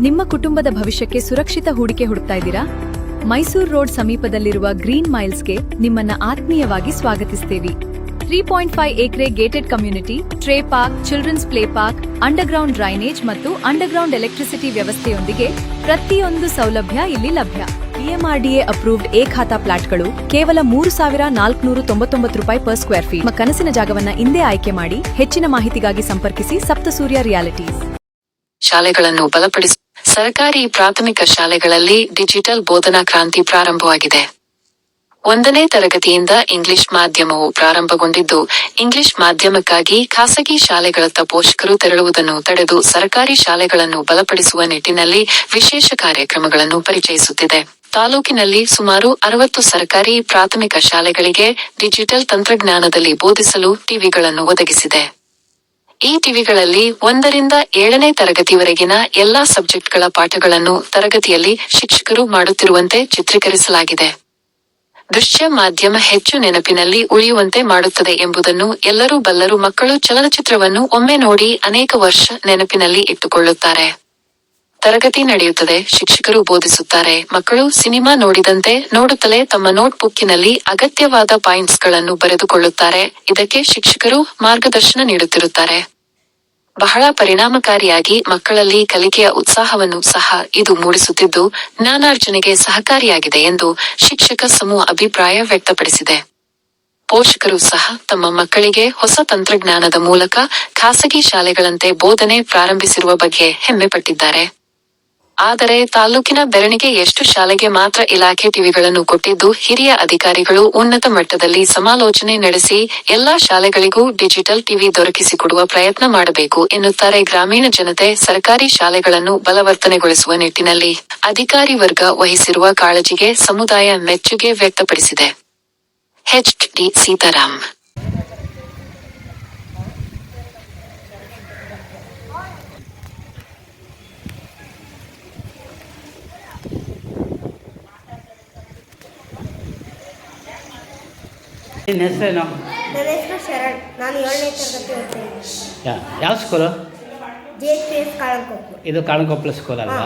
ನಿಮ್ಮ ಕುಟುಂಬದ ಭವಿಷ್ಯಕ್ಕೆ ಸುರಕ್ಷಿತ ಹೂಡಿಕೆ ಹುಡುಕ್ತಾ ಇದ್ದೀರಾ? ಮೈಸೂರು ರೋಡ್ ಸಮೀಪದಲ್ಲಿರುವ ಗ್ರೀನ್ ಮೈಲ್ಸ್ಗೆ ನಿಮ್ಮನ್ನ ಆತ್ಮೀಯವಾಗಿ ಸ್ವಾಗತಿಸುತ್ತೇವೆ. 3.5 acre gated community, tree park, children's play park, underground drainage ಮತ್ತು ಅಂಡರ್ಗ್ರೌಂಡ್ ಎಲೆಕ್ಟ್ರಿಸಿಟಿ ವ್ಯವಸ್ಥೆಯೊಂದಿಗೆ ಪ್ರತಿಯೊಂದು ಸೌಲಭ್ಯ ಇಲ್ಲಿ ಲಭ್ಯ. PMRDA ಅಪ್ರೂವ್ಡ್ ಖಾತಾ ಫ್ಲಾಟ್ಗಳು ಕೇವಲ 3,499 ರೂಪಾಯಿ ಪರ್ ಸ್ಕ್ವೇರ್ ಫೀಟ್. ನಿಮ್ಮ ಕನಸಿನ ಜಾಗವನ್ನ ಇಂದೇ ಆಯ್ಕೆ ಮಾಡಿ. ಹೆಚ್ಚಿನ ಮಾಹಿತಿಗಾಗಿ ಸಂಪರ್ಕಿಸಿ ಸಪ್ತಸೂರ್ಯ ರಿಯಾಲಿಟೀಸ್. ಶಾಲೆಗಳನ್ನು ಬಲಪಡಿಸಿ ಸರ್ಕಾರಿ ಪ್ರಾಥಮಿಕ ಶಾಲೆಗಳಲ್ಲಿ ಡಿಜಿಟಲ್ ಬೋಧನಾ ಕ್ರಾಂತಿ ಪ್ರಾರಂಭವಾಗಿದೆ. 1ನೇ ತರಗತಿಯಿಂದ ಇಂಗ್ಲಿಷ್ ಮಾಧ್ಯಮವು ಪ್ರಾರಂಭಗೊಂಡಿದ್ದು, ಇಂಗ್ಲಿಷ್ ಮಾಧ್ಯಮಕ್ಕಾಗಿ ಖಾಸಗಿ ಶಾಲೆಗಳತ್ತ ಪೋಷಕರು ತೆರಳುವುದನ್ನು ತಡೆದು ಸರ್ಕಾರಿ ಶಾಲೆಗಳನ್ನು ಬಲಪಡಿಸುವ ನಿಟ್ಟಿನಲ್ಲಿ ವಿಶೇಷ ಕಾರ್ಯಕ್ರಮಗಳನ್ನು ಪರಿಚಯಿಸುತ್ತಿದೆ. ತಾಲೂಕಿನಲ್ಲಿ ಸುಮಾರು 60 ಸರ್ಕಾರಿ ಪ್ರಾಥಮಿಕ ಶಾಲೆಗಳಿಗೆ ಡಿಜಿಟಲ್ ತಂತ್ರಜ್ಞಾನದಲ್ಲಿ ಬೋಧಿಸಲು ಟಿವಿಗಳನ್ನು ಒದಗಿಸಿದೆ. ಈ ಟಿವಿಗಳಲ್ಲಿ 1ರಿಂದ 7ನೇ ತರಗತಿವರೆಗಿನ ಎಲ್ಲಾ ಸಬ್ಜೆಕ್ಟ್ಗಳ ಪಾಠಗಳನ್ನು ತರಗತಿಯಲ್ಲಿ ಶಿಕ್ಷಕರು ಮಾಡುತ್ತಿರುವಂತೆ ಚಿತ್ರೀಕರಿಸಲಾಗಿದೆ. ದೃಶ್ಯ ಮಾಧ್ಯಮ ಹೆಚ್ಚು ನೆನಪಿನಲ್ಲಿ ಉಳಿಯುವಂತೆ ಮಾಡುತ್ತದೆ ಎಂಬುದನ್ನು ಎಲ್ಲರೂ ಬಲ್ಲರು. ಮಕ್ಕಳು ಚಲನಚಿತ್ರವನ್ನು ಒಮ್ಮೆ ನೋಡಿ ಅನೇಕ ವರ್ಷ ನೆನಪಿನಲ್ಲಿ ಇಟ್ಟುಕೊಳ್ಳುತ್ತಾರೆ. ತರಗತಿ ನಡೆಯುತ್ತದೆ, ಶಿಕ್ಷಕರು ಬೋಧಿಸುತ್ತಾರೆ, ಮಕ್ಕಳು ಸಿನಿಮಾ ನೋಡಿದಂತೆ ನೋಡುತ್ತಲೇ ತಮ್ಮ ನೋಟ್ ಬುಕ್ಕಿನಲ್ಲಿ ಅಗತ್ಯವಾದ ಪಾಯಿಂಟ್ಸ್ಗಳನ್ನು ಬರೆದುಕೊಳ್ಳುತ್ತಾರೆ. ಇದಕ್ಕೆ ಶಿಕ್ಷಕರು ಮಾರ್ಗದರ್ಶನ ನೀಡುತ್ತಿರುತ್ತಾರೆ. ಬಹಳ ಪರಿಣಾಮಕಾರಿಯಾಗಿ ಮಕ್ಕಳಲ್ಲಿ ಕಲಿಕೆಯ ಉತ್ಸಾಹವನ್ನು ಸಹ ಇದು ಮೂಡಿಸುತ್ತಿದ್ದು, ಜ್ಞಾನಾರ್ಜನೆಗೆ ಸಹಕಾರಿಯಾಗಿದೆ ಎಂದು ಶಿಕ್ಷಕ ಸಮೂಹ ಅಭಿಪ್ರಾಯ ವ್ಯಕ್ತಪಡಿಸಿದೆ. ಪೋಷಕರು ಸಹ ತಮ್ಮ ಮಕ್ಕಳಿಗೆ ಹೊಸ ತಂತ್ರಜ್ಞಾನದ ಮೂಲಕ ಖಾಸಗಿ ಶಾಲೆಗಳಂತೆ ಬೋಧನೆ ಪ್ರಾರಂಭಿಸಿರುವ ಬಗ್ಗೆ ಹೆಮ್ಮೆ ಪಟ್ಟಿದ್ದಾರೆ. ಆದರೆ ತಾಲೂಕಿನ ಬೆರಣಿಗೆ ಎಷ್ಟು ಶಾಲೆಗೆ ಮಾತ್ರ ಇಲಾಖೆ ಟಿವಿಗಳನ್ನು ಕೊಟ್ಟಿದ್ದು, ಹಿರಿಯ ಅಧಿಕಾರಿಗಳು ಉನ್ನತ ಮಟ್ಟದಲ್ಲಿ ಸಮಾಲೋಚನೆ ನಡೆಸಿ ಎಲ್ಲಾ ಶಾಲೆಗಳಿಗೂ ಡಿಜಿಟಲ್ ಟಿವಿ ದೊರಕಿಸಿಕೊಡುವ ಪ್ರಯತ್ನ ಮಾಡಬೇಕು ಎನ್ನುತ್ತಾರೆ. ಗ್ರಾಮೀಣ ಜನತೆ ಸರ್ಕಾರಿ ಶಾಲೆಗಳನ್ನು ಬಲವರ್ತನೆಗೊಳಿಸುವ ನಿಟ್ಟಿನಲ್ಲಿ ಅಧಿಕಾರಿ ವರ್ಗ ವಹಿಸಿರುವ ಕಾಳಜಿಗೆ ಸಮುದಾಯ ಮೆಚ್ಚುಗೆ ವ್ಯಕ್ತಪಡಿಸಿದೆ. ಎಚ್.ಡಿ. ಸೀತಾರಾಮ್. ನಿನ್ನ ಹೆಸರೇನು? ನನ್ನ ಹೆಸರು ಶರಣ್. ನಾನು 7ನೇ ತರಗತಿ ಓದ್ತೀನಿ. ಯಾವ ಸ್ಕೂಲು? JPS ಕಾಳಂಕೊಪ್ಪಲು. ಇದು ಕಾಳಂಕೊಪ್ಪಲು ಸ್ಕೂಲ್ ಅಲ್ವಾ?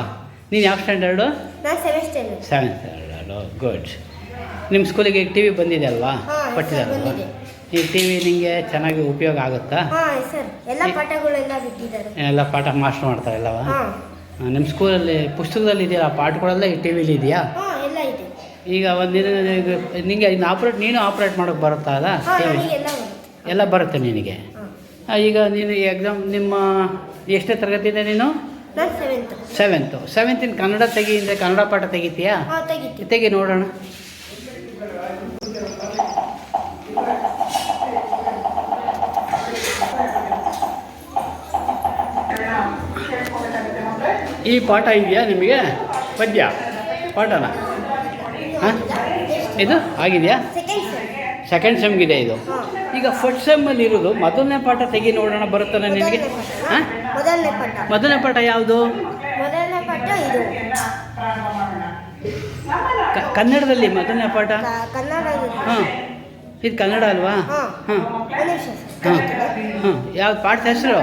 ನೀನು ಯಾವ ಸ್ಟ್ಯಾಂಡರ್ಡು? ನಾನು 7th standard. 7th standard. Good. ನಿಮ್ಮ ಸ್ಕೂಲಿಗೆ ಟಿ ವಿ ಬಂದಿದೆ ಅಲ್ವಾ? ಕೊಟ್ಟಿದ್ದಾರಲ್ವಾ? ಈ ಟಿ ವಿ ನಿಮಗೆ ಚೆನ್ನಾಗಿ ಉಪಯೋಗ ಆಗುತ್ತಾ? ಹಾಂ ಸರ್, ಎಲ್ಲ ಪಾಠಗಳೆಲ್ಲ ಬಿಟ್ಟಿದ್ದಾರೆ. ಎಲ್ಲ ಪಾಠ ಮಾಸ್ಟರ್ ಮಾಡ್ತಾರೆ ಅಲ್ಲವಾ? ನಿಮ್ಮ ಸ್ಕೂಲಲ್ಲಿ ಪುಸ್ತಕದಲ್ಲಿ ಇದೆಯಾ ಪಾಠಗಳೆಲ್ಲ ಈ ಟಿ ವಿಲಿ ಇದೆಯಾ? ಹಾಂ, ಎಲ್ಲ ಇದೆ. ಈಗ ಒಂದು ನಿನಗೆ ನೀನು ಆಪ್ರೇಟ್ ಮಾಡೋಕ್ಕೆ ಬರುತ್ತಾ? ಅಲ್ಲ, ಎಲ್ಲ ಬರುತ್ತೆ ನಿನಗೆ. ಈಗ ನೀನು ಎಕ್ಸಾಮ್ ನಿಮ್ಮ ಎಷ್ಟನೇ ತರಗತಿ ಇದೆ ನೀನು? 7th. ಕನ್ನಡ ತೆಗಿಯಿಂದ ಕನ್ನಡ ಪಾಠ ತೆಗಿತೀಯಾ? ತೆಗಿ ನೋಡೋಣ. ಈ ಪಾಠ ಇದೆಯಾ ನಿಮಗೆ? ಪದ್ಯ ಪಾಠನ? ಹಾಂ, ಇದು ಆಗಿದೆಯಾ? ಸೆಕೆಂಡ್ ಸೆಮ್ಗಿದೆ ಇದು. ಈಗ ಫಸ್ಟ್ ಸೆಮ್ಮಲ್ಲಿ ಇರೋದು ಮೊದಲನೇ ಪಾಠ ತೆಗಿ ನೋಡೋಣ, ಬರುತ್ತಾನೆ ನಿನಗೆ? ಹಾಂ, ಮೊದಲನೇ ಪಾಠ ಯಾವುದು? ಕನ್ನಡದಲ್ಲಿ ಮೊದಲನೇ ಪಾಠ? ಹಾಂ, ಇದು ಕನ್ನಡ ಅಲ್ವಾ? ಹಾಂ ಹಾಂ ಹಾಂ. ಯಾವ್ದು ಪಾಠದ ಹೆಸರು?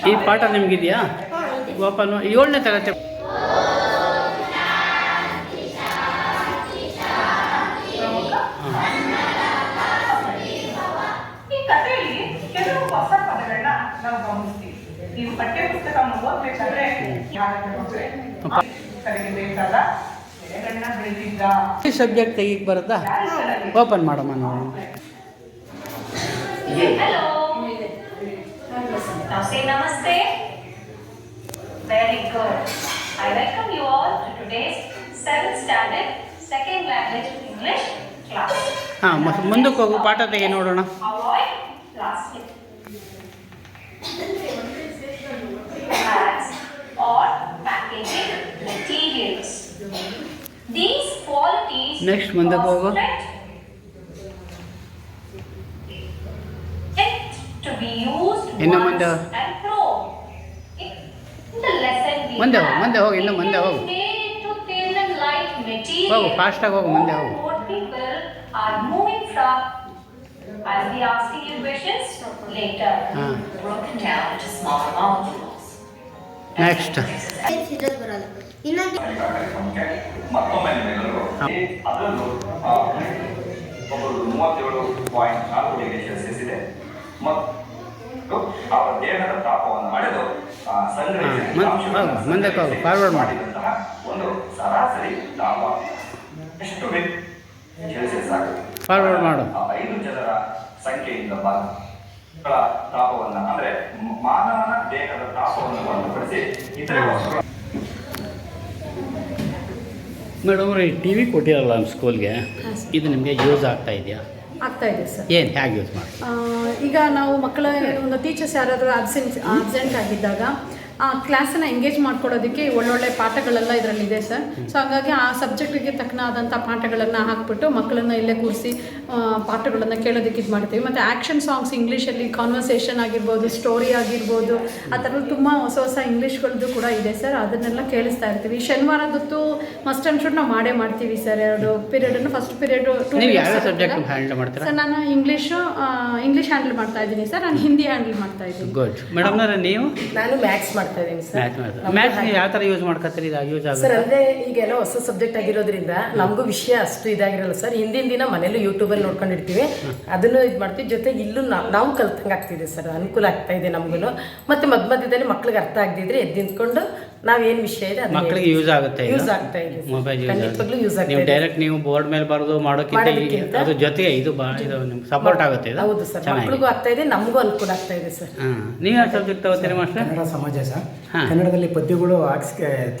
ಈ ಪಾಠ ನಿಮಗಿದೆಯಾ? ಓಪನ್ 7ನೇ ತರಗತಿ. ನೀವು ಪಠ್ಯ ಪುಸ್ತಕವನ್ನು ಓದಬೇಕಾದ್ರೆ ಬೇಕಾದ ಬೆಳೆಗಳನ್ನ ಬೆಳೆದಿದ್ದ ಈ ಸಬ್ಜೆಕ್ಟ್ ತೆಗಿಕ್ಕೆ ಬರುತ್ತಾ? ಓಪನ್ ಮಾಡಮ್ಮ ನೋಡೋಣ. Now say namaste. Very good. I welcome you all to today's 7th standard second language English class. ಹಾಂ, ಮುಂದಕ್ಕೆ ಹೋಗು, ಪಾಠ ತೆಗಿ ನೋಡೋಣ. Avoid plastic. Bags or packaging materials. These qualities Next, ಮುಂದಕ್ಕೆ ಹೋಗು. to be used ಇನ್ನು once ಮುಂದೆ and thrown. In the lesson we ಮುಂದೆ ಹೋಗು, ಇನ್ನು ಮುಂದೆ ಹೋಗು. made to thin and light material. ಹೋಗು, ಫಾಸ್ಟಾಗಿ ಹೋಗು, ಮುಂದೆ ಹೋಗು. What people are moving from. I'll be asking you questions later. ಹಾಂ, Broken down into smaller molecules. Next ಇದ್ರಲ್ಲಿ ಬರಲ್ಲ. ಇನ್ನೊಂದು ಮತ್ತೊಮ್ಮೆ ನಿಮ್ಮೆಲ್ಲರಿಗೂ ಅದರಲ್ಲೂ ಒಬ್ಬರು 37.4 ಡಿಗ್ರಿ ಸೆಲ್ಸಿಯಸ್ ಇದೆ ಮತ್ತು ಅವರ ದೇಹದ ತಾಪವನ್ನು ಅಳೆದು ಮುಂದಕ್ಕೆ ಹೋಗು, ಫಾರ್ವರ್ಡ್ ಮಾಡಿ. ಮಾಡಿದಂತಹ ಒಂದು ಸರಾಸರಿ ತಾಪ ಎಷ್ಟು ಸೆಲ್ಸಿಯಸ್ ಆಗುತ್ತೆ. ಫಾರ್ವರ್ಡ್ ಮಾಡು. 5 ಜನರ ಸಂಖ್ಯೆಯಿಂದ ಭಾಗಗಳ ತಾಪವನ್ನು ಅಂದರೆ ಮಾನವನ ದೇಹದ ತಾಪವನ್ನು ಹೊರತುಪಡಿಸಿ ಇತರೆ ವಸ್ತುಗಳ ಮೇಡಮ್ ಈ ಟಿ ವಿ ಕೊಟ್ಟಿರಲ್ಲ ನಮ್ಮ ಸ್ಕೂಲ್ಗೆ, ಇದು ನಿಮಗೆ ಯೂಸ್ ಆಗ್ತಾ ಇದೆಯಾ? ಆಗ್ತಾ ಇದೆ ಸರ್. ಏನು ಹೇಗೆ ಯೂಸ್ ಮಾಡಿ? ಈಗ ನಾವು ಮಕ್ಕಳ ಒಂದು ಟೀಚರ್ಸ್ ಯಾರಾದರೂ ಆಬ್ಸೆಂಟ್ ಆಗಿದ್ದಾಗ ಆ ಕ್ಲಾಸನ್ನು ಎಂಗೇಜ್ ಮಾಡ್ಕೊಳ್ಳೋದಕ್ಕೆ ಒಳ್ಳೊಳ್ಳೆ ಪಾಠಗಳೆಲ್ಲ ಇದರಲ್ಲಿದೆ ಸರ್. ಸೊ ಹಾಗಾಗಿ ಆ ಸಬ್ಜೆಕ್ಟಿಗೆ ತಕ್ಕನಾದಂಥ ಪಾಠಗಳನ್ನು ಹಾಕ್ಬಿಟ್ಟು ಮಕ್ಕಳನ್ನು ಇಲ್ಲೇ ಕೂರಿಸಿ ಪಾಠಗಳನ್ನು ಕೇಳೋದಕ್ಕೆ ಇದು ಮಾಡ್ತೀವಿ. ಮತ್ತು ಆ್ಯಕ್ಷನ್ ಸಾಂಗ್ಸ್ ಇಂಗ್ಲೀಷಲ್ಲಿ ಕಾನ್ವರ್ಸೇಷನ್ ಆಗಿರ್ಬೋದು, ಸ್ಟೋರಿ ಆಗಿರ್ಬೋದು, ಆ ಥರದ್ದು ತುಂಬ ಹೊಸ ಹೊಸ ಇಂಗ್ಲೀಷ್ಗಳದ್ದು ಕೂಡ ಇದೆ ಸರ್. ಅದನ್ನೆಲ್ಲ ಕೇಳಿಸ್ತಾ ಇರ್ತೀವಿ. ಶನಿವಾರದೊತ್ತು ಮಸ್ಟ್ ಆ್ಯಂಡ್ ಶುಡ್ ನಾವು ಮಾಡ್ತೀವಿ ಸರ್. 2 ಪೀರಿಯಡನ್ನು ಫಸ್ಟ್ ಪೀರಿಯಡು 2 ನೀವು ಯಾವ ಸಬ್ಜೆಕ್ಟ್ ಹ್ಯಾಂಡಲ್ ಮಾಡ್ತೀರಾ? ಸರ್ ನಾನು ಇಂಗ್ಲೀಷ್ ಹ್ಯಾಂಡಲ್ ಮಾಡ್ತಾ ಇದ್ದೀನಿ ಸರ್. ನಾನು ಹಿಂದಿ ಹ್ಯಾಂಡಲ್ ಮಾಡ್ತಾ ಇದ್ದೀನಿ. ಗುಡ್. ಮೇಡಮ್ನವ್ರೆ ನೀವು? ನಾನು ಮ್ಯಾಥ್ಸ್ ಮಾಡ್ತಾ ಇದ್ದೀನಿ ಸರ್. ಮ್ಯಾಥ್ಸ್ ನೀವು ಯಾವ ಥರ ಯೂಸ್ ಮಾಡ್ಕೊತೀರಿ? ಇದು ಯೂಸ್ ಆಗುತ್ತೆ ಸರ್. ಅಂದರೆ ಈಗೆಲ್ಲ ಹೊಸ ಸಬ್ಜೆಕ್ಟ್ ಆಗಿರೋದ್ರಿಂದ ನಮಗೂ ವಿಷಯ ಅಷ್ಟು ಇದಾಗಿರಲ್ಲ ಸರ್. ಹಿಂದಿನ ದಿನ ಮನೇಲೂ ಯೂಟ್ಯೂಬಲ್ಲಿ ನೋಡ್ಕೊಂಡಿರ್ತೀವಿ, ಅದನ್ನು ಇದು ಮಾಡ್ತೀವಿ. ಜೊತೆಗೆ ಇಲ್ಲೂ ನಾವು ಕಲ್ತಂಗೆ ಆಗ್ತಿದೆ ಸರ್. ಅನುಕೂಲ ಆಗ್ತಾ ಇದೆ ನಮಗೂ. ಮತ್ತು ಮಧ್ಯದಲ್ಲಿ ಮಕ್ಕಳಿಗೆ ಅರ್ಥ ಆಗದಿದ್ರೆ ಎದ್ದು ನಿಂತ್ಕೊಂಡು ನಾವೇನು ವಿಷಯ ಇದೆ ಅದು ಮಕ್ಕಳಿಗೆ ಯೂಸ್ ಆಗುತ್ತೆ. ಯೂಸ್ ಆಗ್ತಾ ಇದೆ ಮೊಬೈಲ್ ಖಂಡಿತವಾಗ್ಲೂ ಯೂಸ್ ಆಗ್ತಾ ನೀವು ಇದೆ. ಡೈರೆಕ್ಟ್ ನೀವು ಬೋರ್ಡ್ ಮೇಲೆ ಬರೋದು ಮಾಡೋಕ್ಕಿಂತ ಅದ್ರ ಜೊತೆಗೆ ಇದು ನಿಮ್ಗೆ ಸಪೋರ್ಟ್ ಆಗುತ್ತೆ. ಇದು ಹೌದು ಸರ್. ಮಕ್ಕಳಿಗೂ ಆಗ್ತಾ ಇದೆ, ನಮಗೂ ಅನುಕೂಲ ಆಗ್ತಾ ಇದೆ ಸರ್. ನೀವು ಯಾವ ಸಬ್ಜೆಕ್ಟ್ ತಗೋತೀರಿ ಮಾಸ್ಟರ್? ಕನ್ನಡ ಸಮಾಜ ಸರ್. ಕನ್ನಡದಲ್ಲಿ ಪದ್ಯಗಳು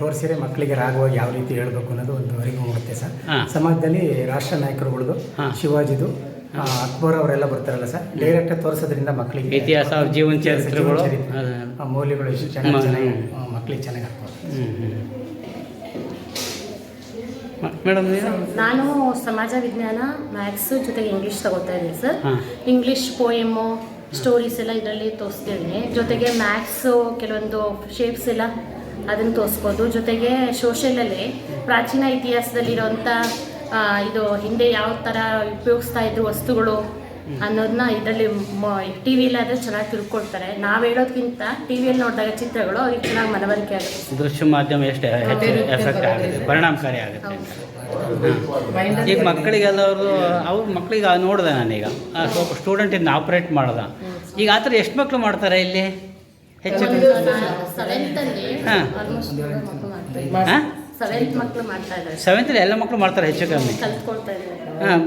ತೋರಿಸಿದ್ರೆ ಮಕ್ಕಳಿಗೆ ರಾಗವಾಗಿ ಯಾವ ರೀತಿ ಹೇಳಬೇಕು ಅನ್ನೋದು ಒಂದು ಅರಿವು ಮೂಡುತ್ತೆ ಸರ್. ಸಮಾಜದಲ್ಲಿ ರಾಷ್ಟ್ರ ನಾಯಕರುಗಳದು, ಶಿವಾಜಿದು, ಅಕ್ಬರ್ ಅವರೆಲ್ಲ ಬರ್ತಾರಲ್ಲ ಸರ್. ಡೈರೆಕ್ಟ್ ತೋರಿಸೋದ್ರಿಂದ ಮಕ್ಕಳಿಗೆ ಇತಿಹಾಸ, ಅವ್ರ ಜೀವನ ಚರಿತ್ರೆಗಳು, ಮೌಲ್ಯಗಳು ಎಷ್ಟು ಚೆನ್ನಾಗಿ ಮಕ್ಕಳಿಗೆ ಚೆನ್ನಾಗಿ ಆಗ್ತದೆ. ಮೇಡಮ್ ನಾನು ಸಮಾಜ ವಿಜ್ಞಾನ, ಮ್ಯಾಥ್ಸ್ ಜೊತೆಗೆ ಇಂಗ್ಲೀಷ್ ತಗೋತಾ ಇದ್ದೀನಿ ಸರ್. ಇಂಗ್ಲೀಷ್ ಪೋಯಮ್ಮು, ಸ್ಟೋರೀಸ್ ಎಲ್ಲ ಇದರಲ್ಲಿ ತೋರಿಸ್ತಿದ್ದೀನಿ. ಜೊತೆಗೆ ಮ್ಯಾಥ್ಸು ಕೆಲವೊಂದು ಶೇಪ್ಸ್ ಎಲ್ಲ ಅದನ್ನು ತೋರಿಸ್ಬೋದು. ಜೊತೆಗೆ ಸೋಷಿಯಲಲ್ಲಿ ಪ್ರಾಚೀನ ಇತಿಹಾಸದಲ್ಲಿರೋಂಥ ಇದು ಹಿಂದೆ ಯಾವ ಥರ ಉಪಯೋಗಿಸ್ತಾ ಇದ್ರು ವಸ್ತುಗಳು ಅನ್ನೋದನ್ನ ಇದರಲ್ಲಿ ಟಿ ವಿಯಲ್ಲಾದರೆ ಚೆನ್ನಾಗಿ ತಿಳ್ಕೊಳ್ತಾರೆ. ನಾವು ಹೇಳೋದಕ್ಕಿಂತ ಟಿ ವಿಯಲ್ಲಿ ನೋಡಿದಾಗ ಚಿತ್ರಗಳು ಅವ್ರಿಗೆ ಚೆನ್ನಾಗಿ ಮನವರಿಕೆ ಆಗುತ್ತೆ. ದೃಶ್ಯ ಮಾಧ್ಯಮ ಎಷ್ಟು ಹೆಚ್ಚು ಎಫೆಕ್ಟ್ ಆಗುತ್ತೆ, ಪರಿಣಾಮಕಾರಿ ಆಗುತ್ತೆ. ಈಗ ಮಕ್ಕಳಿಗೆಲ್ಲ ಅವ್ರ ಮಕ್ಕಳಿಗೆ ನೋಡಿದೆ ನಾನೀಗ ಸ್ವಲ್ಪ ಸ್ಟೂಡೆಂಟ್ ಇನ್ನು ಆಪ್ರೇಟ್ ಮಾಡ್ದೆ. ಈಗ ಆ ಥರ ಎಷ್ಟು ಮಕ್ಕಳು ಮಾಡ್ತಾರೆ ಇಲ್ಲಿ ಹೆಚ್ಚು? ಸೆವೆಂತ್ ಮಕ್ಕಳು ಮಾಡ್ತಾ ಇದ್ದಾರೆ. ಸೆವೆಂತಲ್ಲಿ ಎಲ್ಲ ಮಕ್ಕಳು ಮಾಡ್ತಾರೆ ಹೆಚ್ಚು ಕಮ್ಮಿ. ಕಲ್ತ್ಕೊಳ್ತಾ ಇದ್ದಾರೆ.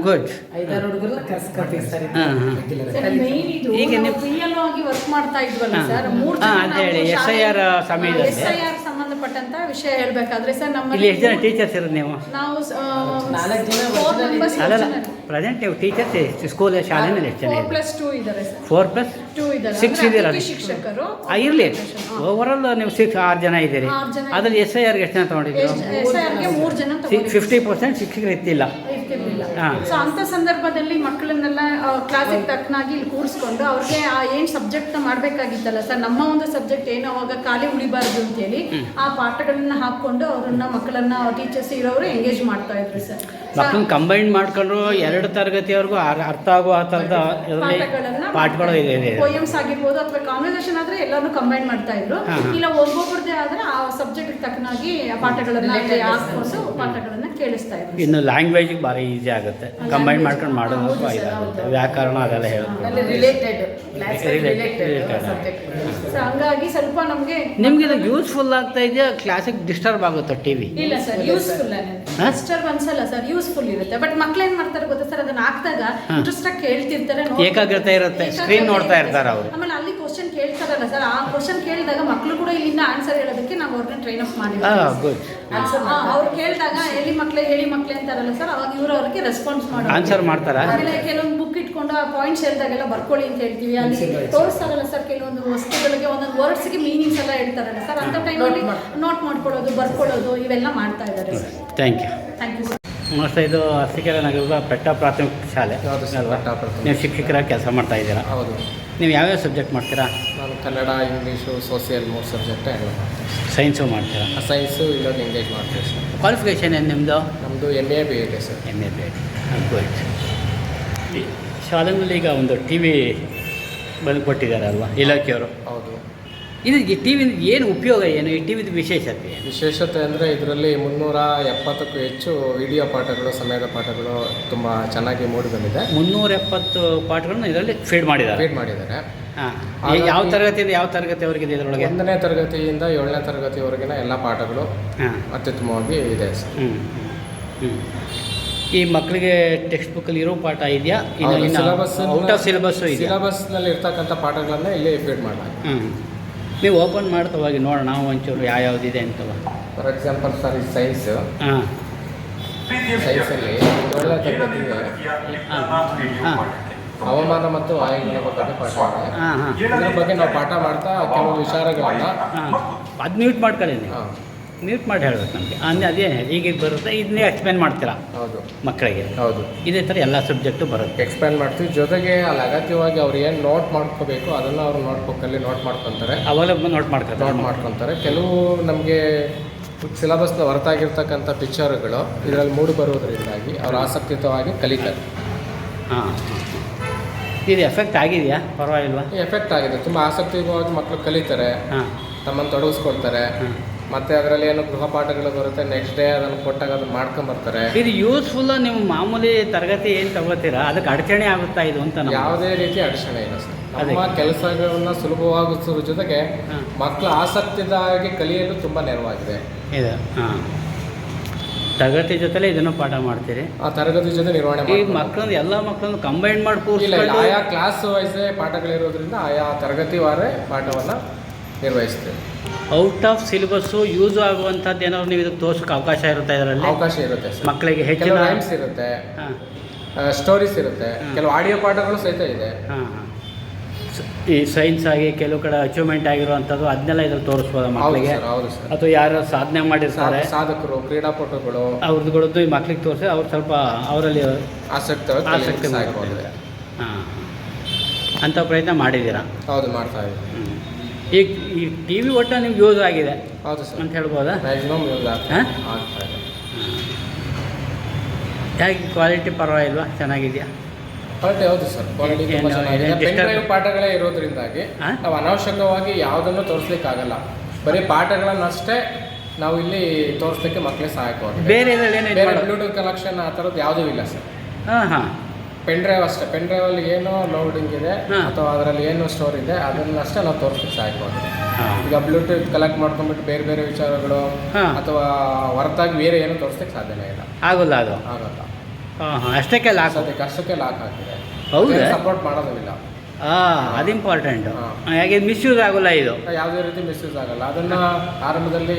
ಗುಡ್. 5-6 ಹುಡುಗರು ಕರ್ಸ್ಕೊತೀವಿ ಸರ್. ಈಗ ಫ್ರೀಯಲ್ಲೂ ಆಗಿ ವರ್ಕ್ ಮಾಡ್ತಾ ಇದ್ವಲ್ಲ ಸರ್. 3 ಅಂತ ಹೇಳಿ SIR ಸಮಯದಲ್ಲಿ SIR ಸಂಬಂಧಪಟ್ಟಂತ ವಿಷಯ ಹೇಳ್ಬೇಕಾದ್ರೆ ಸರ್ ಇಲ್ಲಿ ಎಷ್ಟು ಜನ ಟೀಚರ್ಸ್ ಇರೋದು ನೀವು? ನಾವು 4 members ಅಲ್ಲ ಪ್ರೆಸೆಂಟ್ ನೀವು ಟೀಚರ್ಸ್ ಸ್ಕೂಲ್ ಶಾಲೆಯಲ್ಲಿ ಎಷ್ಟು ಜನ? 4+2 ಇದ್ದಾರೆ ಸರ್. 4+2 ಇದ್ದಾರೆ. 6 ಇದ್ದೀರಾ? ಶಿಕ್ಷಕರು ಇರಲಿ. ಓವರಾಲ್ ನೀವು 6 ಜನ ಇದ್ದೀರಿ. ಅದ್ರಲ್ಲಿ SIRಗೆ ಎಷ್ಟು ಜನ ತೊಗೊಂಡಿದ್ರು? SIRಗೆ 3 ಜನ 50% ಶಿಕ್ಷಕರು ಇರ್ತಿಲ್ಲ. ಸೊ ಅಂಥ ಸಂದರ್ಭದಲ್ಲಿ ಮಕ್ಕಳನ್ನೆಲ್ಲ ಕ್ಲಾಸಿಗೆ ತಕ್ಕನಾಗಿ ಇಲ್ಲಿ ಕೂರಿಸ್ಕೊಂಡು ಅವ್ರಿಗೆ ಏನು ಸಬ್ಜೆಕ್ಟ್ನ ಮಾಡಬೇಕಾಗಿತ್ತಲ್ಲ ಸರ್. ನಮ್ಮ ಒಂದು ಸಬ್ಜೆಕ್ಟ್ ಏನು ಅವಾಗ ಖಾಲಿ ಉಳಿಬಾರ್ದು ಅಂತೇಳಿ ಆ ಪಾಠಗಳನ್ನ ಹಾಕ್ಕೊಂಡು ಅವ್ರನ್ನ ಮಕ್ಕಳನ್ನ ಟೀಚರ್ಸ್ ಇರೋರು ಎಂಗೇಜ್ ಮಾಡ್ತಾ ಇದ್ರು ಸರ್. ಮಕ್ಕಳನ್ನ ಕಂಬೈನ್ ಮಾಡ್ಕೊಂಡು 2 ತರಗತಿವರೆಗೂ ಅರ್ಥ ಆಗೋ ಆ ಥರದ ಪಾಠಗಳು ಇದೆ. ಪೋಯಮ್ಸ್ ಆಗಿರ್ಬೋದು ಅಥವಾ ಕಾನ್ವರ್ಸೇಷನ್ ಆದರೆ ಎಲ್ಲರೂ ಕಂಬೈನ್ ಮಾಡ್ತಾ ಇದ್ರು. ಇಲ್ಲ ಒಬ್ಬೊಬ್ಬರದೇ ಆದರೆ ಆ ಸಬ್ಜೆಕ್ಟ್ ತಕ್ಕನಾಗಿ ಪಾಠಗಳನ್ನ ಹಾಕ್ಕೊಂಡು ಪಾಠಗಳನ್ನ ಕೇಳಿಸ್ತಾ ಇದ್ರು. ಇನ್ನು ಲ್ಯಾಂಗ್ವೇಜಿಗೆ ಭಾರಿ ಈಸಿ ಆಗುತ್ತೆ ಕಂಬೈನ್ ಮಾಡ್ಕೊಂಡು ಮಾಡೋದು. ಇದಾಗುತ್ತೆ ವ್ಯಾಕರಣ ಅದೆಲ್ಲ ಹಂಗಾಗಿ ಸ್ವಲ್ಪ ನಮಗೆ ನಿಮ್ಗೆ ಯೂಸ್ಫುಲ್ ಆಗ್ತಾ ಇದೆಯಾ ಕ್ಲಾಸಿಗೆ ಡಿಸ್ಟರ್ಬ್ ಆಗುತ್ತಾ ಟಿವಿ? ಇಲ್ಲ ಸರ್, ಯೂಸ್ಫುಲ್ ಡಿಸ್ಟರ್ಬೆನ್ಸ್ ಅಲ್ಲ ಸರ್, ಯೂಸ್ಫುಲ್ ಇರುತ್ತೆ. ಬಟ್ ಮಕ್ಳು ಏನ್ ಮಾಡ್ತಾರೆ ಗೊತ್ತಾ ಸರ್, ಅದನ್ನ ಹಾಕಿದಾಗ ಇಂಟ್ರೆಸ್ಟ್ ಆಗಿ ಕೇಳ್ತಿರ್ತಾರೆ, ಏಕಾಗ್ರತೆ ಇರುತ್ತೆ, ಸ್ಕ್ರೀನ್ ನೋಡ್ತಾ ಇರ್ತಾರೆ ಅವರು. ಆಮೇಲೆ ಅಲ್ಲಿ ಕ್ವಶನ್ ಕೇಳ್ತಾರಲ್ಲ ಸರ್, ಆ ಕ್ವಶನ್ ಕೇಳಿದಾಗ ಮಕ್ಕಳು ಕೂಡ ಇಲ್ಲಿಂದ ಆನ್ಸರ್ ಹೇಳೋದಕ್ಕೆ ನಾವು ಅವ್ರನ್ನ ಟ್ರೈನ್ ಅಪ್ ಮಾಡಿದ್ವಿ. ಅವ್ರು ಕೇಳಿದಾಗ ಹೇಳಿ ಮಕ್ಳೆ ಅಂತಾರಲ್ಲ ಸರ್, ಅವಾಗ ಇವರು ಅವ್ರಿಗೆ ರೆಸ್ಪಾನ್ಸ್ ಮಾಡೋದು, ಆನ್ಸರ್ ಮಾಡ್ತಾರ. ಆಮೇಲೆ ಕೆಲವೊಂದು ಬುಕ್ ಇಟ್ಕೊಂಡು ಆ ಪಾಯಿಂಟ್ಸ್ ಹೇಳಿದಾಗೆಲ್ಲ ಬರ್ಕೊಳ್ಳಿ ಅಂತ ಹೇಳ್ತೀವಿ. ಅಲ್ಲಿ ತೋರಿಸ್ತಾರಲ್ಲ ಸರ್, ಕೆಲವೊಂದು ವಸ್ತುಗಳಿಗೆ ಒಂದೊಂದು ವರ್ಡ್ಸ್ಗೆ ಮೀನಿಂಗ್ಸ್ ಎಲ್ಲ ಹೇಳ್ತಾರಲ್ಲ ಸರ್, ಅಂತ ಟೈಮಲ್ಲಿ ನೋಟ್ ಮಾಡ್ಕೊಳ್ಳೋದು, ಬರ್ಕೊಳ್ಳೋದು ಇವೆಲ್ಲ ಮಾಡ್ತಾ ಇದ್ದಾರೆ sir. Thank you. Thank you sir. Most ಇದು ಅರಸೀಕೆರೆ ನಗರದ ಪೆಟ್ಟ ಪ್ರಾಥಮಿಕ ಶಾಲೆ ಅಲ್ವಾ? ನೀವು ಶಿಕ್ಷಕರಾಗಿ ಕೆಲಸ ಮಾಡ್ತಾ ಇದ್ದೀರಾ? ಹೌದು. ನೀವು ಯಾವ್ಯಾವ ಸಬ್ಜೆಕ್ಟ್ ಮಾಡ್ತೀರಾ? ನಾನು ಕನ್ನಡ, ಇಂಗ್ಲೀಷು, ಸೋಷಿಯಲ್ 3 ಸಬ್ಜೆಕ್ಟ್ ಎಲ್ಲ ಮಾಡ್ತೀನಿ. ಸೈನ್ಸು ಮಾಡ್ತೀರಾ? ಸೈನ್ಸು ಇನ್ನೊಂದು ಇಂಗ್ಲೀಷ್ ಮಾಡ್ತೀವಿ ಸರ್. ಕ್ವಾಲಿಫಿಕೇಷನ್ ಏನು ನಿಮ್ಮದು? ನಮ್ಮದು MA BA sir. MA BA. Good. ಶಾಲೆಯಲ್ಲಿ ಈಗ ಒಂದು TV ಬಂದು ಕೊಟ್ಟಿದ್ದಾರೆ ಅಲ್ವಾ ಇಲಾಖೆಯವರು? ಹೌದು. ಇದು ಈ ಟಿ ವಿಯಿಂದ ಏನು ಉಪಯೋಗ ಏನು ಈ ಟಿ ವಿದು ವಿಶೇಷತೆ ಏನು? ವಿಶೇಷತೆ ಅಂದರೆ ಇದರಲ್ಲಿ 370ಕ್ಕೂ ಹೆಚ್ಚು ವಿಡಿಯೋ ಪಾಠಗಳು, ಸಮಯದ ಪಾಠಗಳು ತುಂಬ ಚೆನ್ನಾಗಿ ಮೂಡಿ ಬಂದಿದೆ. 370 ಪಾಠಗಳನ್ನು ಇದರಲ್ಲಿ ಫೀಡ್ ಮಾಡಿದ್ದಾರೆ. ಹಾಂ, ಯಾವ ತರಗತಿಯಿಂದ ಯಾವ ತರಗತಿವರೆಗಿದೆ ಇದರೊಳಗೆ? 1ನೇ ತರಗತಿಯಿಂದ 7ನೇ ತರಗತಿವರೆಗಿನ ಎಲ್ಲ ಪಾಠಗಳು ಅತ್ಯುತ್ತಮವಾಗಿ ಇದೆ ಸರ್. ಈ ಮಕ್ಕಳಿಗೆ ಟೆಕ್ಸ್ಟ್ ಬುಕ್ಕಲ್ಲಿ ಇರೋ ಪಾಠ ಇದೆಯಾ? ಸಿಲೆಬಸ್ ಔಟ್ ಆಫ್ ಸಿಲೆಬಸ್ಸು ಇದೆ. ಸಿಲೆಬಸ್ನಲ್ಲಿ ಇರ್ತಕ್ಕಂಥ ಪಾಠಗಳನ್ನೇ ಇಲ್ಲಿ ಫೀಡ್ ಮಾಡಲಾಗಿದೆ. ನೀವು ಓಪನ್ ಮಾಡ್ತವಾಗಿ ನೋಡೋಣ ನಾವು ಒಂಚೂರು ಯಾವ್ಯಾವುದಿದೆ ಅಂತವ. ಫಾರ್ ಎಕ್ಸಾಂಪಲ್ ಸರ್, ಈ ಸೈನ್ಸಲ್ಲಿ 7ನೇ ತರಗತಿಗೆ ಹವಾಮಾನ ಮತ್ತು ವಾಯುಗುಣಗಳ ಬಗ್ಗೆ ಪಾಠ ಇದೆ. ಇದ್ರ ಬಗ್ಗೆ ನಾವು ಪಾಠ ಮಾಡ್ತಾ ಕೆಲವು ವಿಚಾರಗಳನ್ನ ಅದು ಮ್ಯೂಟ್ ಮಾಡ್ಕೊಳ್ಳಿ, ಮ್ಯೂಟ್ ಮಾಡಿ ಹೇಳ್ಬೇಕು ನಮಗೆ. ಅದೇ ಈಗ ಬರುತ್ತೆ, ಇದನ್ನೇ ಎಕ್ಸ್ಪ್ಲೇನ್ ಮಾಡ್ತೀರಾ? ಹೌದು, ಮಕ್ಕಳಿಗೆ. ಹೌದು, ಇದೇ ಥರ ಎಲ್ಲ ಸಬ್ಜೆಕ್ಟು ಬರುತ್ತೆ, ಎಕ್ಸ್ಪ್ಲೇನ್ ಮಾಡ್ತೀವಿ. ಜೊತೆಗೆ ಅಲ್ಲಿ ಅಗತ್ಯವಾಗಿ ಅವ್ರು ಏನು ನೋಟ್ ಮಾಡ್ಕೋಬೇಕು ಅದನ್ನು ಅವ್ರು ನೋಟ್ಬುಕ್ಕಲ್ಲಿ ನೋಟ್ ಮಾಡ್ಕೊತಾರೆ, ಅವೆಲ್ಲ ನೋಟ್ ಮಾಡ್ಕೊತಾರೆ. ಕೆಲವು ನಮಗೆ ಸಿಲೆಬಸ್ನ ಹೊರತಾಗಿರ್ತಕ್ಕಂಥ ಪಿಕ್ಚರ್ಗಳು ಇದರಲ್ಲಿ ಮೂಡಿ ಬರುವುದರಿಂದಾಗಿ ಅವರು ಆಸಕ್ತಿಯುತವಾಗಿ ಕಲಿತಾರೆ. ಹಾಂ, ಇದು ಎಫೆಕ್ಟ್ ಆಗಿದೆಯಾ? ಪರವಾಗಿಲ್ವಾ? ಎಫೆಕ್ಟ್ ಆಗಿದೆ. ತುಂಬ ಆಸಕ್ತಿಯುತವಾಗಿ ಮಕ್ಕಳು ಕಲಿತಾರೆ, ತಮ್ಮನ್ನು ತೊಡಗಿಸ್ಕೊಳ್ತಾರೆ. ಮತ್ತು ಅದರಲ್ಲಿ ಏನು ಗೃಹ ಪಾಠಗಳು ಬರುತ್ತೆ, ನೆಕ್ಸ್ಟ್ ಡೇ ಅದನ್ನು ಕೊಟ್ಟಾಗ ಅದನ್ನು ಮಾಡ್ಕೊಂಬರ್ತಾರೆ. ಇದು ಯೂಸ್ಫುಲ್ಲ? ನೀವು ಮಾಮೂಲಿ ತರಗತಿ ಏನು ತಗೋತೀರಾ ಅದಕ್ಕೆ ಅಡಚಣೆ ಆಗುತ್ತಾ ಇದು ಅಂತ? ಯಾವುದೇ ರೀತಿ ಅಡಚಣೆ ಇಲ್ಲ ಸರ್. ನಮ್ಮ ಕೆಲಸಗಳನ್ನ ಸುಲಭವಾಗಿಸೋದ್ರ ಜೊತೆಗೆ ಮಕ್ಕಳ ಆಸಕ್ತಿದಾಗಿ ಕಲಿಯಲು ತುಂಬ ನೆರವಾಗಿದೆ ಇದು. ಹಾಂ, ತರಗತಿ ಜೊತೆಲೆ ಇದನ್ನು ಪಾಠ ಮಾಡ್ತೀರಿ? ಆ ತರಗತಿ ಜೊತೆ ನಿರ್ವಹಣೆ ಈ ಮಕ್ಕಳನ್ನು ಎಲ್ಲ ಮಕ್ಕಳನ್ನು ಕಂಬೈನ್ ಮಾಡಿ ಕೂರಿಸ್ಕೊಂಡು ಆಯಾ ಕ್ಲಾಸ್ ವೈಸೇ ಪಾಠಗಳಿರೋದ್ರಿಂದ ಆಯಾ ತರಗತಿ ವಾರೇ ಪಾಠವನ್ನು ನಿರ್ವಹಿಸ್ತೇವೆ. ಔಟ್ ಆಫ್ ಸಿಲೆಬಸ್ಸು ಯೂಸ್ ಆಗುವಂಥದ್ದು ಏನಾದ್ರು ನೀವು ಇದಕ್ಕೆ ತೋರ್ಸೋಕೆ ಅವಕಾಶ ಇರುತ್ತೆ? ಇದರಲ್ಲಿ ಅವಕಾಶ ಇರುತ್ತೆ ಸರ್. ಮಕ್ಕಳಿಗೆ ಹೆಚ್ಚಿನ ರೈಮ್ಸ್ ಇರುತ್ತೆ, ಸ್ಟೋರೀಸ್ ಇರುತ್ತೆ, ಕೆಲವು ಆಡಿಯೋ ಪಾಠಗಳು ಸಹಿತ ಇದೆ. ಈ ಸೈನ್ಸ್ ಆಗಿ ಕೆಲವು ಕಡೆ ಅಚೀವ್ಮೆಂಟ್ ಆಗಿರುವಂಥದ್ದು ಅದನ್ನೆಲ್ಲ ಇದ್ರಲ್ಲಿ ತೋರಿಸ್ಬೋದು ಮಕ್ಕಳಿಗೆ? ಹೌದು ಸರ್. ಅಥವಾ ಯಾರು ಸಾಧನೆ ಮಾಡಿರ್ತಾರೆ, ಸಾಧಕರು, ಕ್ರೀಡಾಪಟುಗಳು, ಅವ್ರದ್ದು ಈ ಮಕ್ಳಿಗೆ ತೋರಿಸಿ ಅವ್ರು ಸ್ವಲ್ಪ ಅವರಲ್ಲಿ ಆಸಕ್ತಿ ಹಾಂ, ಅಂಥ ಪ್ರಯತ್ನ ಮಾಡಿದ್ದೀರಾ? ಹೌದು, ಮಾಡ್ತಾ ಇದ್ದೀವಿ. ಈಗ ಈ ಟಿ ವಿ ಒಟ್ಟು ನಿಮ್ಗೆ ಯೂಸ್ ಆಗಿದೆ? ಹೌದು ಸರ್ ಅಂತ ಹೇಳ್ಬೋದಾ? ಮ್ಯಾಕ್ಸಿಮಮ್ ಯೂಸ್ ಆಗ್ತಾ ಇದೆ. ಹೇಗೆ ಕ್ವಾಲಿಟಿ ಪರವಾಗಿಲ್ವಾ? ಚೆನ್ನಾಗಿದೆಯಾ ಕ್ವಾಲಿಟಿ? ಹೌದು ಸರ್, ಕ್ವಾಲಿಟಿ ತುಂಬ ಚೆನ್ನಾಗಿದೆ. ಪೆನ್ ಡ್ರೈವ್ ಪಾಠಗಳೇ ಇರೋದ್ರಿಂದಾಗಿ ನಾವು ಅನಾವಶ್ಯಕವಾಗಿ ಯಾವುದನ್ನು ತೋರಿಸ್ಲಿಕ್ಕಾಗಲ್ಲ. ಬರೀ ಪಾಠಗಳನ್ನಷ್ಟೇ ನಾವು ಇಲ್ಲಿ ತೋರಿಸ್ಲಿಕ್ಕೆ ಮಕ್ಕಳಿಗೆ ಸಹಾಯಕವಾಗಿದೆ. ಬೇರೆ ಬ್ಲೂಟೂತ್ ಕನೆಕ್ಷನ್ ಆ ಥರದ್ದು ಯಾವುದೂ ಇಲ್ಲ ಸರ್. ಹಾಂ, ಪೆನ್ ಡ್ರೈವ್ ಅಷ್ಟೇ. ಪೆನ್ ಡ್ರೈವಲ್ಲಿ ಏನು ಲೋಡಿಂಗ್ ಇದೆ ಅಥವಾ ಅದರಲ್ಲಿ ಏನು ಸ್ಟೋರ್ ಇದೆ ಅದನ್ನಷ್ಟೇ ನಾವು ತೋರಿಸ್ಲಿಕ್ಕೆ ಸಹಾಯಕವಾಗಿದೆ. ಈಗ ಬ್ಲೂಟೂತ್ ಕಲೆಕ್ಟ್ ಮಾಡ್ಕೊಂಡ್ಬಿಟ್ಟು ಬೇರೆ ಬೇರೆ ವಿಚಾರಗಳು ಅಥವಾ ಹೊರತಾಗಿ ಬೇರೆ ಏನು ತೋರಿಸ್ಲಿಕ್ಕೆ ಸಾಧ್ಯನೇ ಇಲ್ಲ. ಆಗೋಲ್ಲ. ಅಷ್ಟಕ್ಕೆ ಲಾಕ್ ಆಗಿದೆ. ಹೌದು, ಸಪೋರ್ಟ್ ಮಾಡೋದಿಲ್ಲ. ಅದು ಇಂಪಾರ್ಟೆಂಟು. ಹಾಗೆ ಮಿಸ್ಯೂಸ್ ಆಗೋಲ್ಲ, ಇದು ಯಾವುದೇ ರೀತಿ ಮಿಸ್ಯೂಸ್ ಆಗಲ್ಲ. ಅದನ್ನು ಆರಂಭದಲ್ಲಿ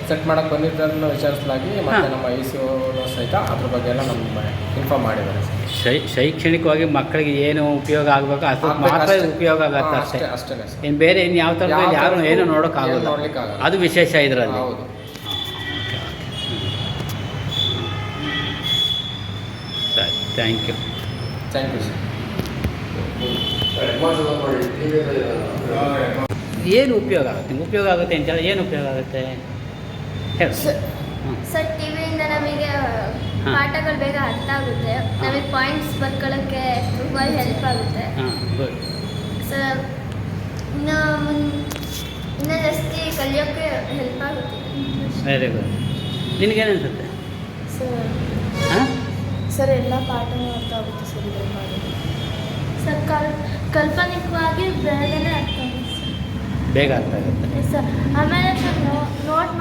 ಸೆಟ್ ಮಾಡೋಕ್ಕೆ ಬಂದಿದ್ದನ್ನು ವಿಚಾರಿಸಲಾಗಿ ಮತ್ತು ನಮ್ಮ ICO ಸಹಿತ ಅದ್ರ ಬಗ್ಗೆ ಎಲ್ಲ ನಮ್ಮ ಇನ್ಫಾರ್ಮ್ ಮಾಡಿದ್ದಾರೆ. ಶೈಕ್ಷಣಿಕವಾಗಿ ಮಕ್ಕಳಿಗೆ ಏನು ಉಪಯೋಗ ಆಗಬೇಕು ಅದು ಮಾತ್ರ ಉಪಯೋಗ ಆಗುತ್ತೆ ಅಷ್ಟೇ. ಇನ್ನು ಬೇರೆ ಇನ್ನು ಯಾವ ಥರ ಯಾರು ಏನು ನೋಡೋಕ್ಕಾಗಲ್ಲ, ಅದು ವಿಶೇಷ ಇದರಲ್ಲಿ. ಹೌದು. ಸರಿ, ಥ್ಯಾಂಕ್ ಯು ಸರ್. ಏನು ಉಪಯೋಗ ಆಗುತ್ತೆ? ಉಪಯೋಗ ಆಗುತ್ತೆ ಅಂತೇಳಿ ಏನು ಉಪಯೋಗ ಆಗುತ್ತೆ ಹೇಳಿ. ಸರ್, ಟಿವಿಯಿಂದ ನಮಗೆ ಪಾಠಗಳು ಬೇಗ ಅರ್ಥ ಆಗುತ್ತೆ, ನಮಗೆ ಪಾಯಿಂಟ್ಸ್ ಬರ್ಕೊಳ್ಳೋಕ್ಕೆ ತುಂಬ ಹೆಲ್ಪ್ ಆಗುತ್ತೆ. ಸರ್, ಇನ್ನೂ ಜಾಸ್ತಿ ಕಲಿಯೋಕ್ಕೆ ಹೆಲ್ಪ್ ಆಗುತ್ತೆ. Very good. ನಿನಗೇನು ಅನಿಸುತ್ತೆ ಸರ್? ಎಲ್ಲ ಪಾಠನೂ ಅರ್ಥ ಆಗುತ್ತೆ ಸರ್ ಇದ್ರಲ್ಲಿ ಮಾಡೋದು. ಸರ್, ಕಾಲ್ಪನಿಕವಾಗಿ ಬೇಗನೆ ಅರ್ಥ ಆಗುತ್ತೆ ಬೇಗ ಅರ್ಥ ಆಗುತ್ತೆ ಸರ್. ಆಮೇಲೆ ಸರ್ ನೋಟ್